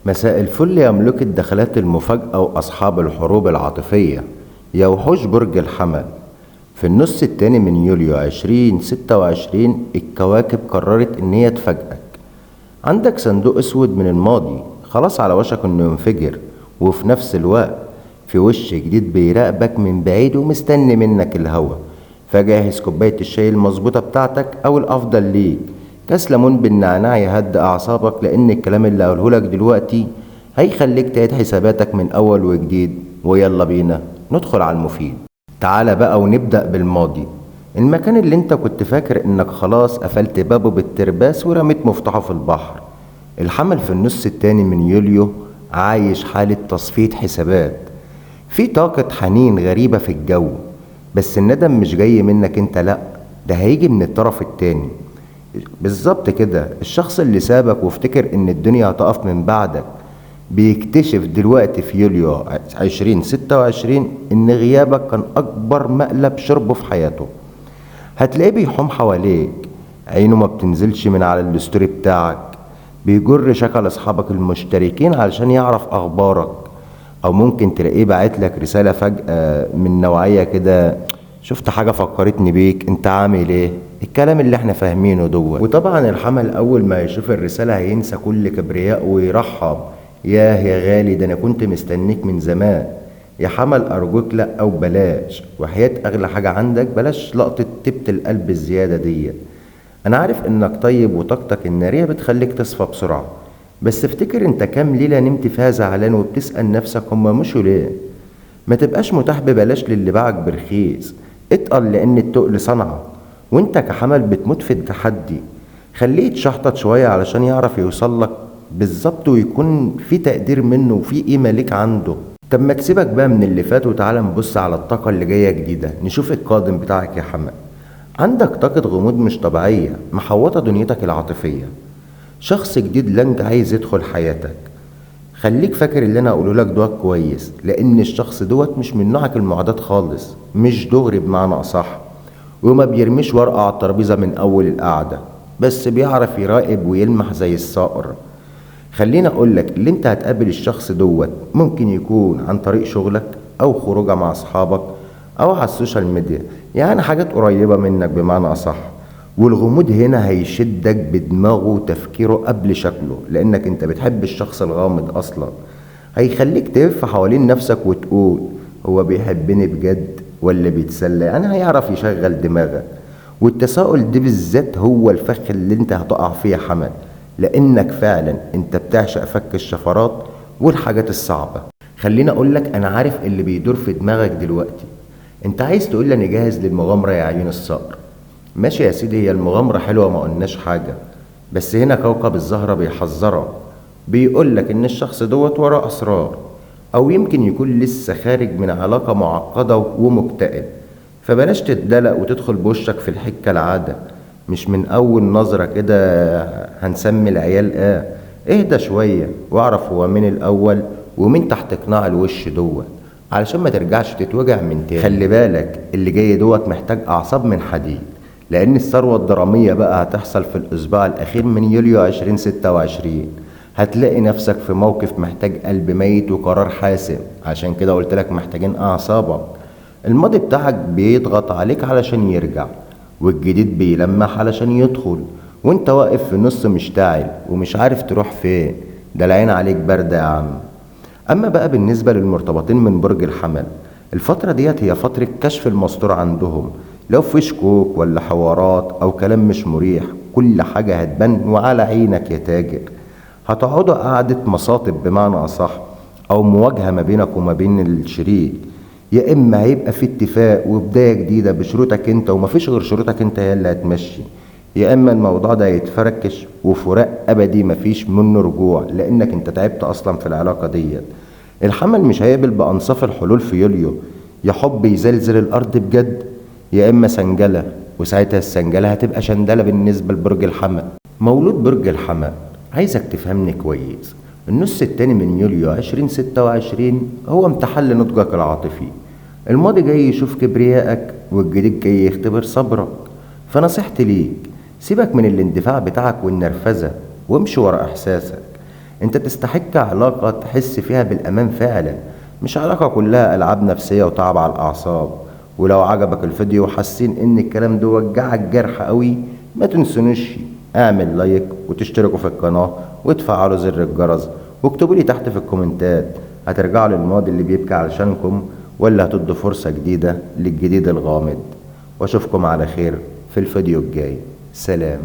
مساء الفل يا ملوك الدخلات المفاجأة وأصحاب الحروب العاطفية، يا وحوش برج الحمل. في النص التاني من يوليو 2026 الكواكب قررت إن هي تفاجئك. عندك صندوق أسود من الماضي خلاص على وشك إنه ينفجر، وفي نفس الوقت في وش جديد بيراقبك من بعيد ومستني منك الهوا. فجهز كوباية الشاي المظبوطة بتاعتك أو الأفضل ليك كاس ليمون بالنعناع يهدئ أعصابك، لأن الكلام اللي هقولهولك دلوقتي هيخليك تعيد حساباتك من أول وجديد. ويلا بينا ندخل على المفيد. تعالى بقى ونبدأ بالماضي، المكان اللي انت كنت فاكر انك خلاص قفلت بابه بالترباس ورميت مفتاحه في البحر. الحمل في النص التاني من يوليو عايش حالة تصفية حسابات، في طاقة حنين غريبة في الجو، بس الندم مش جاي منك انت، لأ، ده هيجي من الطرف التاني. بالظبط كده، الشخص اللي سابك وافتكر ان الدنيا هتقف من بعدك بيكتشف دلوقتي في يوليو 2026 ان غيابك كان اكبر مقلب شربه في حياته. هتلاقيه بيحوم حواليك، عينه ما بتنزلش من على الستوري بتاعك، بيجر شكل اصحابك المشتركين علشان يعرف اخبارك، او ممكن تلاقيه باعت لك رسالة فجأة من نوعية كده: شفت حاجة فكرتني بيك، انت عامل ايه؟ الكلام اللي احنا فاهمينه دوت. وطبعا الحمل اول ما يشوف الرسالة هينسى كل كبرياء ويرحب: ياه يا غالي، ده انا كنت مستنيك من زمان. يا حمل ارجوك لا او بلاش، وحياة اغلى حاجة عندك بلاش لقطة تبت القلب الزيادة ديت. انا عارف انك طيب وطاقتك النارية بتخليك تصفى بسرعة، بس افتكر انت كام ليلة نمت فيها زعلان وبتسأل نفسك هما مشوا ليه؟ ما تبقاش متاح ببلاش للي باعك برخيص، اتقل لان التقل صنعة، وانت كحمل بتموت في التحدي. خليه يتشحطط شوية علشان يعرف يوصلك بالظبط ويكون في تقدير منه وفي قيمة ليك عنده. طب ما تسيبك بقى من اللي فات وتعالى نبص على الطاقة اللي جاية جديدة، نشوف القادم بتاعك يا حمل. عندك طاقة غموض مش طبيعية محوطة دنيتك العاطفية، شخص جديد لانج عايز يدخل حياتك. خليك فاكر اللي انا اقوله لك دوت كويس، لان الشخص دوت مش من نوعك المعدات خالص، مش دغري بمعنى اصح، وما بيرميش ورقة على الترابيزة من اول القعدة، بس بيعرف يراقب ويلمح زي الصقر. خليني اقول لك اللي انت هتقابل الشخص دوت ممكن يكون عن طريق شغلك او خروجه مع اصحابك او على السوشيال ميديا، يعني حاجات قريبة منك بمعنى اصح. والغموض هنا هيشدك بدماغه وتفكيره قبل شكله، لانك انت بتحب الشخص الغامض اصلا. هيخليك تلف حوالين نفسك وتقول: هو بيحبني بجد ولا بيتسلى؟ يعني هيعرف يشغل دماغك. والتساؤل ده بالذات هو الفخ اللي انت هتقع فيه يا حمد، لانك فعلا انت بتعشق فك الشفرات والحاجات الصعبة. خليني اقول لك، انا عارف اللي بيدور في دماغك دلوقتي. انت عايز تقول لي: انا جاهز للمغامرة يا عيون الصقر. ماشي يا سيدي، هي المغامرة حلوة ما قلناش حاجة، بس هنا كوكب الزهرة بيحذرك، بيقولك ان الشخص دوت وراه اسرار، او يمكن يكون لسه خارج من علاقة معقدة ومكتئب. فبلاش تتدلق وتدخل بوشك في الحكة العادة، مش من اول نظرة كده هنسمي العيال اهدى شوية واعرف هو مين الاول ومين تحت قناع الوش دوت، علشان ما ترجعش تتوجع من تاني. خلي بالك اللي جاي دوت محتاج اعصاب من حديد، لأن الثروة الدرامية بقى هتحصل في الأسبوع الأخير من يوليو 2026. هتلاقي نفسك في موقف محتاج قلب ميت وقرار حاسم، عشان كده قلت لك محتاجين أعصابك. الماضي بتاعك بيضغط عليك علشان يرجع، والجديد بيلمح علشان يدخل، وانت واقف في النص مشتعل ومش عارف تروح فين. ده العين عليك باردة يا عم. أما بقى بالنسبة للمرتبطين من برج الحمل، الفترة ديت هي فترة كشف المستور عندهم. لو في شكوك ولا حوارات او كلام مش مريح، كل حاجة هتبان وعلى عينك يا تاجر. هتقعدوا قعدة مصاطب بمعنى اصح، او مواجهة ما بينك وما بين الشريك. يا اما هيبقى في اتفاق وبداية جديدة بشروطك انت ومفيش غير شروطك انت هي اللي هتمشي، يا اما الموضوع ده هيتفركش وفراق ابدي مفيش منه رجوع، لانك انت تعبت اصلا في العلاقة ديت. الحمل مش هيقبل بانصاف الحلول في يوليو، يا حب يزلزل الارض بجد، يا اما سنجله، وساعتها السنجله هتبقى شندله بالنسبه لبرج الحمل. مولود برج الحمل، عايزك تفهمني كويس، النص التاني من يوليو 2026 هو امتحان لنضجك العاطفي. الماضي جاي يشوف كبريائك والجديد جاي يختبر صبرك. فنصيحتي ليك: سيبك من الاندفاع بتاعك والنرفزه وامشي ورا احساسك. انت تستحق علاقة تحس فيها بالامان فعلا، مش علاقة كلها العاب نفسية وتعب على الاعصاب. ولو عجبك الفيديو وحاسين ان الكلام ده وجعك جرح قوي، ما تنسونوش اعمل لايك وتشتركوا في القناة وتفعلوا زر الجرس، واكتبوا لي تحت في الكومنتات هترجعوا للماضي اللي بيبكي علشانكم، ولا هتدوا فرصة جديدة للجديد الغامض. واشوفكم على خير في الفيديو الجاي. سلام.